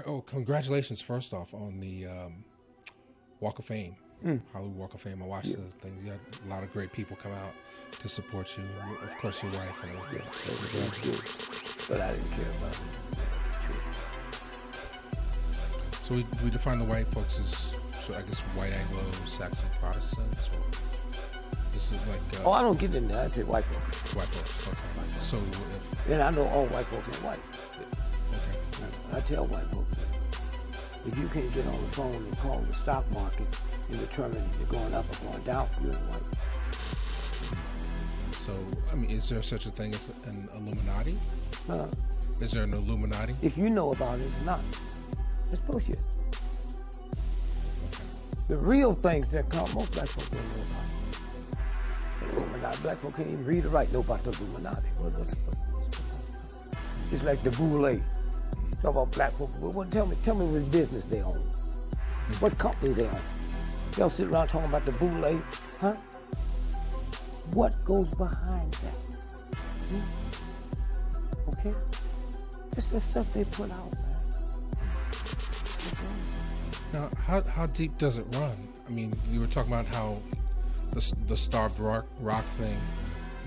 Oh, congratulations, first off, on the Walk of Fame, Hollywood Walk of Fame. I watched the things. You had a lot of great people come out to support you, and of course your wife and everything. Yeah, it was very good, but I didn't care about it. So we define the white folks as, so I guess, white Anglo-Saxon Protestants, or is it like... oh, I don't get into that. I say white folks. White folks, okay. So if... And I know all white folks ain't white. Okay. I tell white folks that. If you can't get on the phone and call the stock market and determine if you're going up or going down, you're white. So, I mean, is there such a thing as an Illuminati? Is there an Illuminati? If you know about it, it's not. It's bullshit. Okay. The real things that come, most black folks don't know about. The Illuminati, black folks can't even read or write, know about the Illuminati. It's like the boule. Talk about black folks. Well, tell me what business they own. What company they own. They'll sit around talking about the boule, huh? What goes behind that? Okay? It's the stuff they put out, man. Now, how deep does it run? I mean, you were talking about how the starved rock thing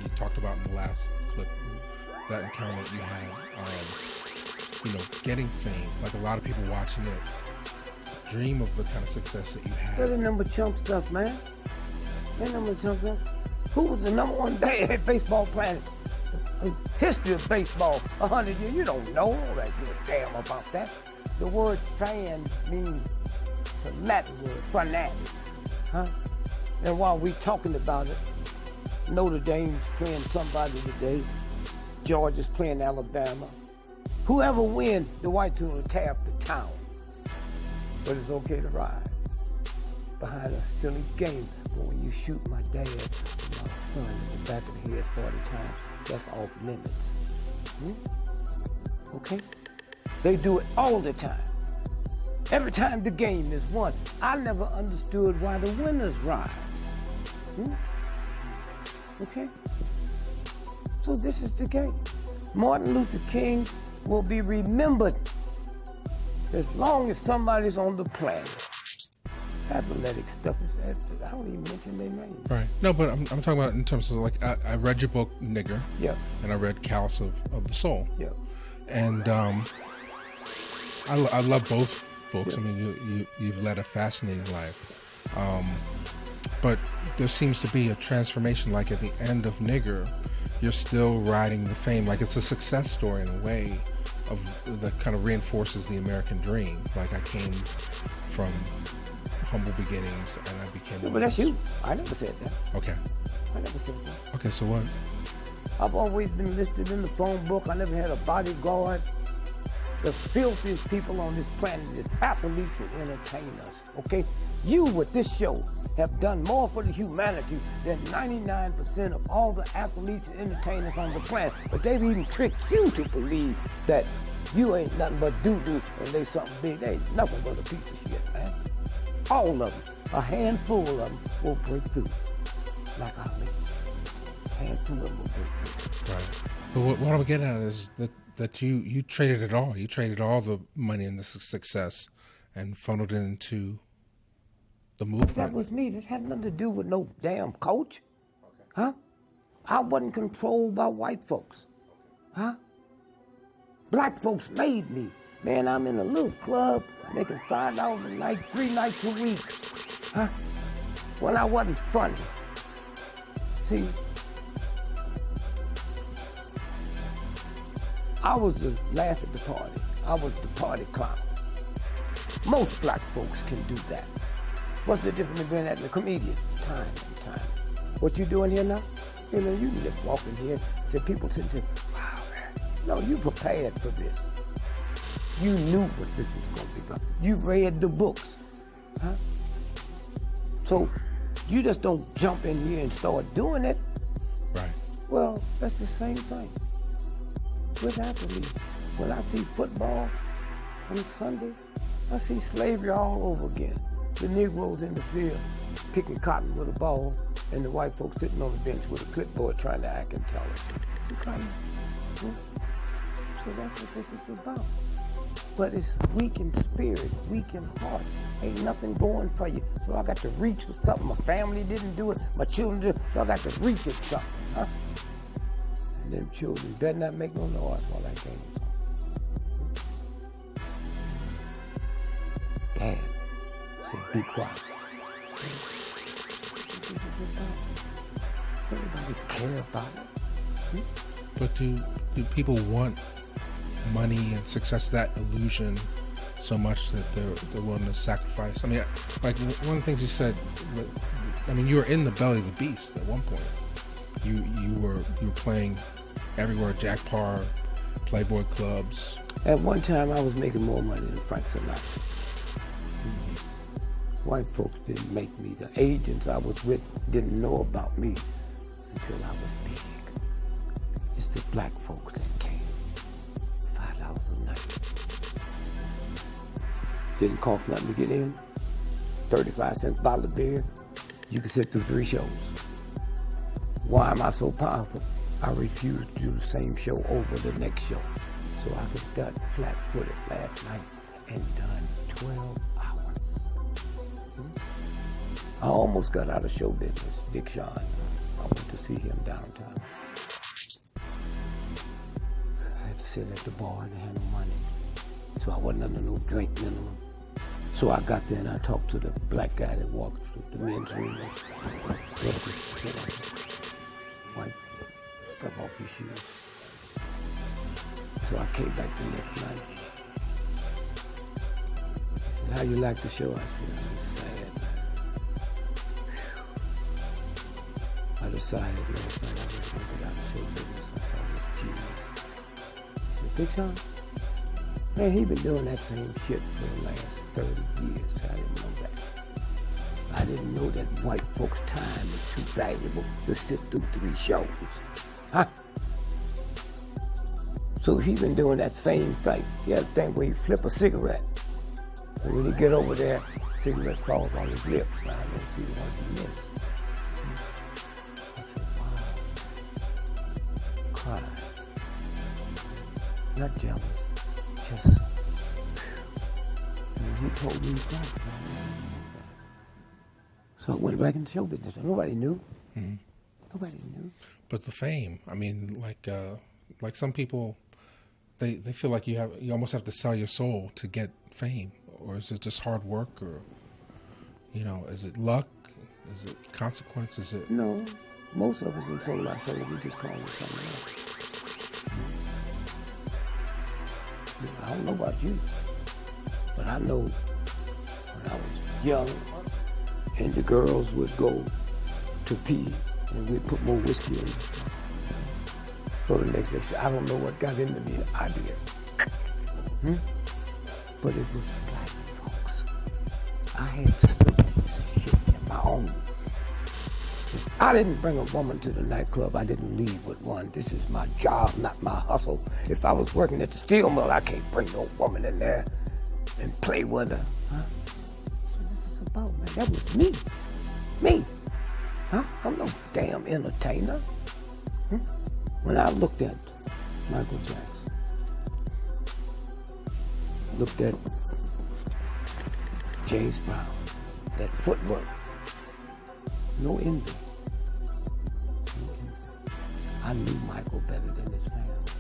you talked about in the last clip, that encounter that you had, getting fame, like a lot of people watching it dream of the kind of success that you had. They're the number chump stuff, man. They're number chump stuff. Who was the number one baseball player in history of baseball 100 years? You don't know. You don't give a damn about that. The word fan means the Latin word, fanatic, huh? And while we talking about it, Notre Dame's playing somebody today. Georgia's playing Alabama. Whoever wins, the white team will tear up the town. But it's okay to ride behind a silly game. But when you shoot my dad and my son in the back of the head 40 times, that's off limits. Okay? They do it all the time. Every time the game is won. I never understood why the winners ride. Okay? So this is the game. Martin Luther King will be remembered as long as somebody's on the planet. Athletic stuff is, I don't even mention their name. Right. No, but I'm talking about in terms of, like, I read your book, Nigger. Yeah. And I read Callous of the Soul. Yeah. And I love both books. Yeah. I mean, you've led a fascinating life. But there seems to be a transformation, like at the end of Nigger, you're still riding the fame. Like, it's a success story in a way that kind of reinforces the American dream. Like, I came from humble beginnings and I became... Yeah, but that's you. I never said that. Okay. I never said that. Okay, so what? I've always been listed in the phone book. I never had a bodyguard. The filthiest people on this planet is athletes and entertainers, okay? You, with this show, have done more for the humanity than 99% of all the athletes and entertainers on the planet. But they've even tricked you to believe that you ain't nothing but doo-doo and they something big. They ain't nothing but a piece of shit, man. All of them, a handful of them will break through, like Ali. A handful of them will break through. Right. But what I'm getting at is that you traded it all. You traded all the money and the success and funneled it into the movement. That was me. This had nothing to do with no damn coach. Okay. Huh? I wasn't controlled by white folks. Huh? Black folks made me. Man, I'm in a little club making $5 a night, 3 nights a week. Huh? When I wasn't funny. See, I was the laugh at the party. I was the party clown. Most black folks can do that. What's the difference between that and a comedian? Time and time. What you doing here now? You know, you can just walk in here and say, people sit and say, wow, man. No, you prepared for this. You knew what this was going to be about. You read the books. Huh? So you just don't jump in here and start doing it. Right. Well, that's the same thing with athletes. When I see football on Sunday, I see slavery all over again. The Negroes in the field picking cotton with a ball, and the white folks sitting on the bench with a clipboard trying to act intelligent. You crazy? So that's what this is about. but it's weak in spirit, weak in heart. Ain't nothing going for you. So I got to reach for something. My family didn't do it. My children did. So I got to reach at something, huh? And them children better not make no noise while I game was on. Dad said, be quiet. This is about. Nobody care about it. But do people want money and success, that illusion, so much that they're willing to sacrifice? I mean, like one of the things you said, I mean, you were in the belly of the beast at one point. You were playing everywhere, Jack Parr, Playboy clubs. At one time, I was making more money than Frank Sinatra. White folks didn't make me. The agents I was with didn't know about me until I was big. It's the black folks that came. $5 a night. Didn't cost nothing to get in. 35 cents a bottle of beer. You could sit through 3 shows. Why am I so powerful? I refused to do the same show over the next show. So I could start flat-footed last night and done 12 hours. I almost got out of show business. Dick Shawn. I went to see him downtown. I had to sit at the bar and had no money. So I wasn't under no drink minimum. So I got there and I talked to the black guy that walked through the men's room. White, stuff off your shoes. So I came back the next night. He said, how you like the show? I said, I was sad, man. I decided last night I was going to get out of show business. I saw this genius. He said, Big Sean? Man, he been doing that same shit for the last 30 years. I didn't know that. I didn't know that white folks' time is too valuable to sit through 3 shows. Huh? So he been doing that same thing. He had a thing where he flip a cigarette. And when he get over there, cigarette falls on his lips. I don't see the ones he missed. I said, wow. Crying. Not jealous. Just, he told me that. So I went back in the show business. Nobody knew. Mm-hmm. Nobody knew. But the fame, I mean, like some people, they feel like you almost have to sell your soul to get fame, or is it just hard work, or is it luck, is it consequence, is it? No, most of us in sold our soul. We just call it something else. I don't know about you, but I know when I was young and the girls would go to pee and we'd put more whiskey in. So the next day, I don't know what got into me, I did. But it was black folks. I had to do shit in my own. I didn't bring a woman to the nightclub. I didn't leave with one. This is my job, not my hustle. If I was working at the steel mill, I can't bring no woman in there and play with her. Huh? That's what this is about, man. That was me. Me. Huh? I'm no damn entertainer. When I looked at Michael Jackson, looked at James Brown, that footwork, no envy. I knew Michael better than his family.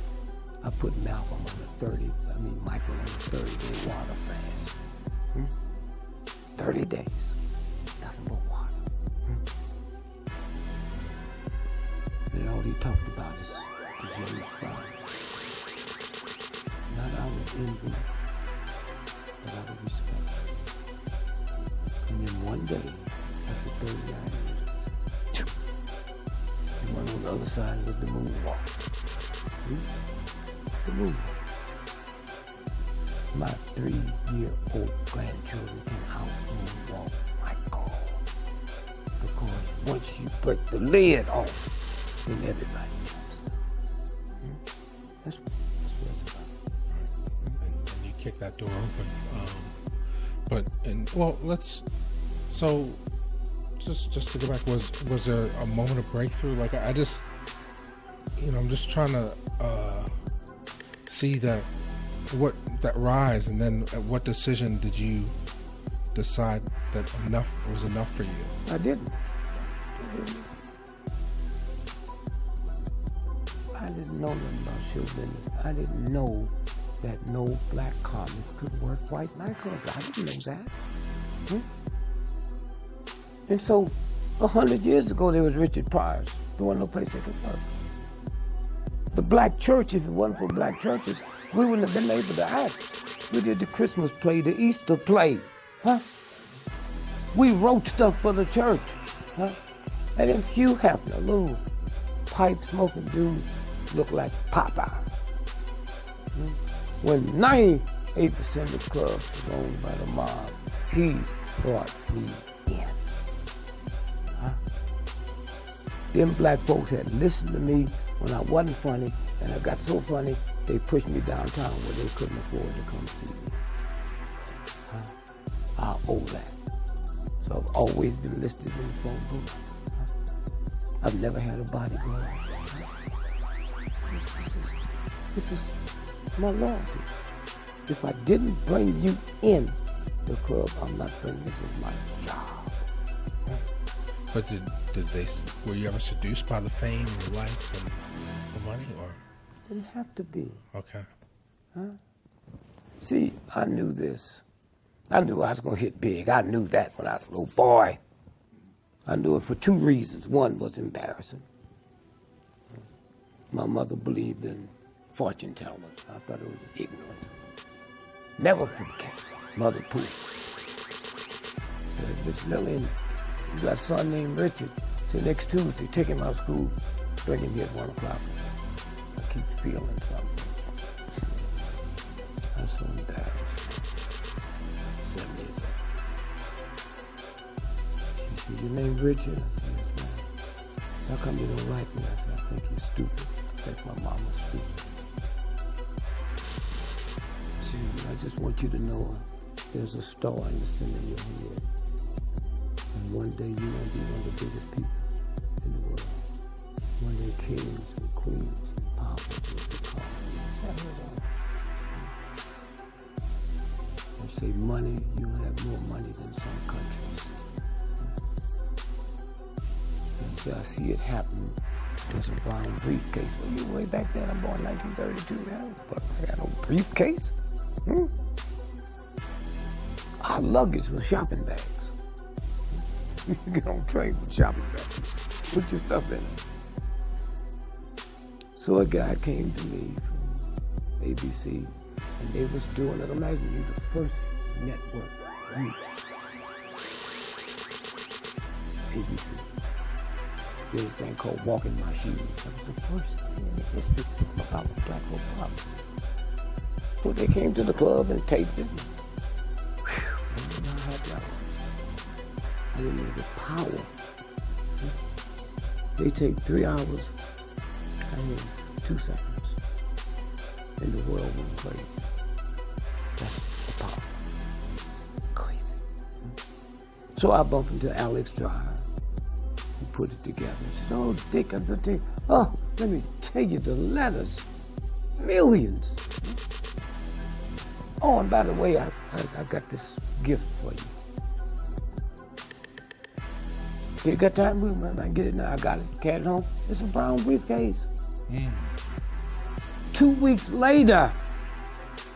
I put Michael on the 30-day water fast. 30 days, nothing but water. And all he talked about is the James Brown. Not out of envy, but out of respect. And then one day, after 39 years, he went on the other side of the moonwalk. The moonwalk. My 3-year-old grandchildren can out moonwalk Michael. Because once you break the lid off, then everybody jumps. That's what it's about. And you kick that door open. So just to go back, was there a moment of breakthrough? Like I just, I'm just trying to see that what that rise, and then at what decision did you decide that enough was enough for you? I didn't. I didn't know nothing about show business. I didn't know that no black comic could work white nightclubs. I didn't know that. And so, 100 years ago, there was Richard Pryor's. There wasn't no place they could work. The black church, if it wasn't for black churches, we wouldn't have been able to act. We did the Christmas play, the Easter play, We wrote stuff for the church, And then Hugh Hefner, a little pipe-smoking dude, looked like Popeye. When 98% of the club was owned by the mob, he brought me in. Them black folks had listened to me when I wasn't funny, and I got so funny, they pushed me downtown where they couldn't afford to come see me. I owe that. So I've always been listed in the phone book. I've never had a bodyguard. This is my loyalty. If I didn't bring you in the club, I'm not bringing. This is my job. But were you ever seduced by the fame, the lights, and the money, or? Didn't have to be. Okay. See, I knew this. I knew I was going to hit big. I knew that when I was a little boy. I knew it for two reasons. One was embarrassing. My mother believed in fortune telling. I thought it was ignorant. Never forget Mother Pooh. Miss Lillian, you got a son named Richard. Say next Tuesday, take him out of school, bring him here at 1 o'clock. I keep feeling something. I'm so embarrassed. 7 years old. She said, your name Richard? I said, yes, ma'am. How come you don't like me? I said, I think you're stupid. I think my mom was stupid. She said, I just want you to know there's a star in the center of your head. And one day you're going to be one of the biggest people in the world. One day kings and queens and powerful will be called. They say money, you'll have more money than some countries. And so I see it happen. There's a brown briefcase. Well, you way back then, I'm born in 1932. I got no briefcase. Our luggage was shopping bags. You get on train with shopping bags. Put your stuff in it. So a guy came to me from ABC, and they was doing it. Imagine you, the first network. ABC. Did a thing called Walking My Shoes. That was the first thing in the history about black folk problems. So they came to the club and taped it. I didn't know the power. They take 3 hours. I had 2 seconds. And the world went crazy. That's the power. Crazy. So I bumped into Alex Drive. He put it together and said, oh, Dick, I'm going to tell you. Oh, let me tell you the letters. Millions. Oh, and by the way, I got this gift for you. You got time? I can get it now. I got it. Carry it home. It's a brown briefcase. 2 weeks later,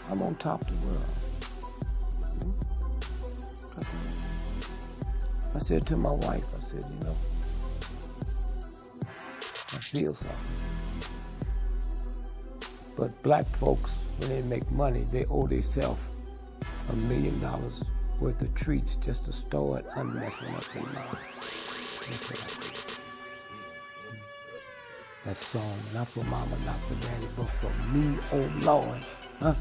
I'm on top of the world. I said to my wife, I said, you know, I feel something. But black folks, when they make money, they owe themselves $1 million worth of treats just to store it unmessing up their mind. That song, not for mama, not for daddy, but for me, oh Lord. I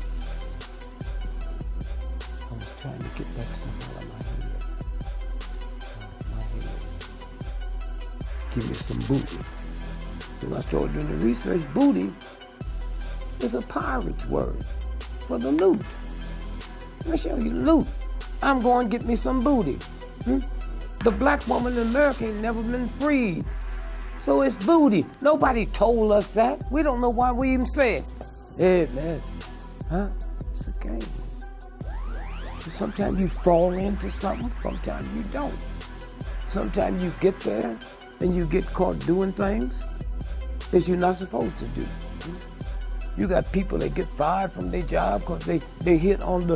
was trying to get that stuff out of my head. Give me some booty. When I started doing the research, booty is a pirate's word for the loot. Let me show you the loot. I'm going to get me some booty. The black woman in America ain't never been freed. So it's booty. Nobody told us that. We don't know why we even said it. Hey, man. game. Sometimes you fall into something, sometimes you don't. Sometimes you get there and you get caught doing things that you're not supposed to do. You got people that get fired from their job because they hit on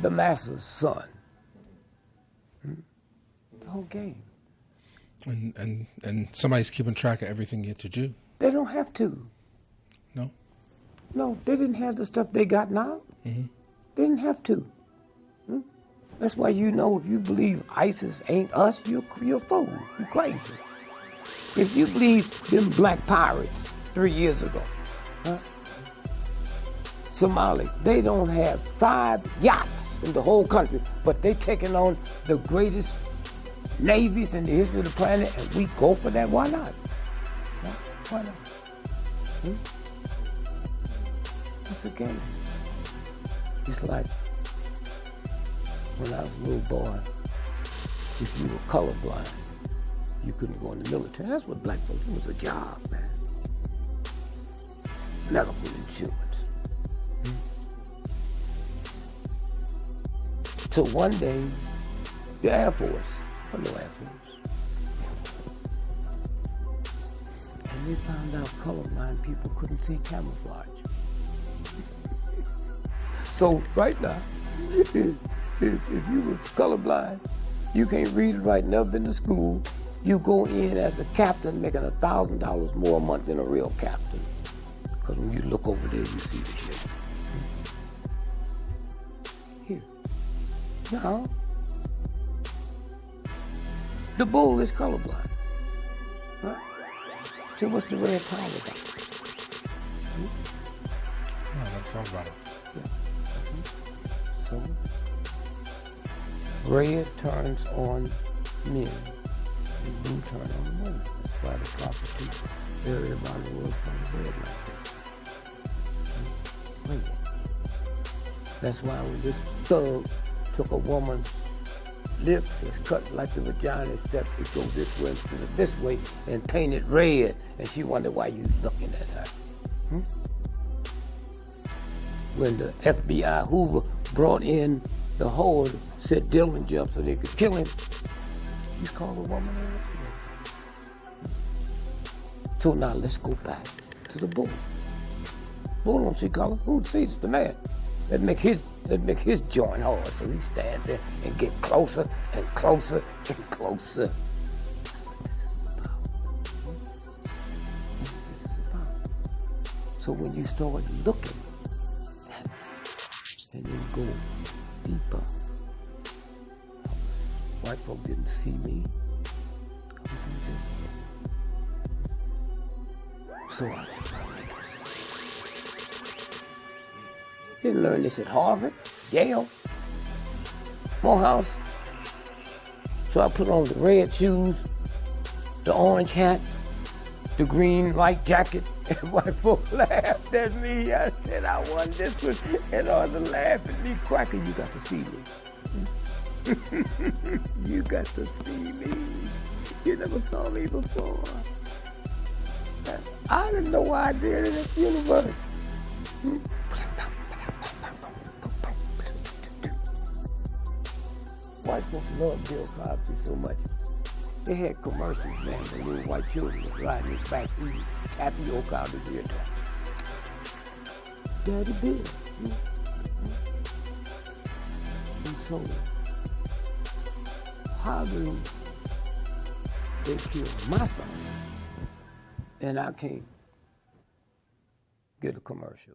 the master's son. The whole game. And somebody's keeping track of everything you have to do. They don't have to. No? No, they didn't have the stuff they got now. Mm-hmm. They didn't have to. That's why you know if you believe ISIS ain't us, you're a fool. You're crazy. If you believe them black pirates 3 years ago, Somali, they don't have 5 yachts in the whole country, but they taking on the greatest navies in the history of the planet, and we go for that. Why not? Why not? It's a game. It's like when I was a little boy, if you were colorblind, you couldn't go in the military. That's what black folks, it was a job, man. Medical insurance. So one day, the Air Force, hello Air Force, and they found out colorblind people couldn't see camouflage. So right now, if you were colorblind, you can't read and write, never been to school, you go in as a captain making $1,000 more a month than a real captain. Because when you look over there, you see the shit. Here. Now, the bull is colorblind. Right? So what's the red power about? No, let's talk about it. So, red turns on men, and blue turns on women. That's why the prostitute area around the world is called red like this. Red. That's why when this thug took a woman's lips, it's cut like the vagina, except it goes this way instead of this way, and painted red, and she wondered why you looking at her. When the FBI Hoover brought in the horde, said Dillinger up so they could kill him, he's called a woman. So now let's go back to the bull. Bull don't see color. Who sees the man? That make his joint hard. So he stands there and get closer and closer and closer. That's what this is about. This is about. So when you start looking and then go deeper. White folk didn't see me. I was invisible. So I said, didn't learn this at Harvard, Yale, Morehouse. So I put on the red shoes, the orange hat, the green light jacket, and white folk laughed at me. I said, I won this one, and all the laugh at me. Cracker, you got to see me. You got to see me. You never saw me before. I didn't know why I did in this universe. White folks love Bill Cosby so much. They had commercials, man, the little white children was riding his back eating tapioca out of their talk. Daddy Bill. And so, how do they kill my son and I can't get a commercial?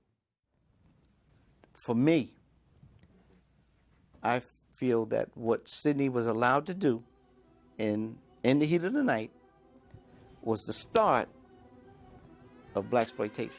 For me, I feel that what Sydney was allowed to do in the heat of the night was the start of blaxploitation.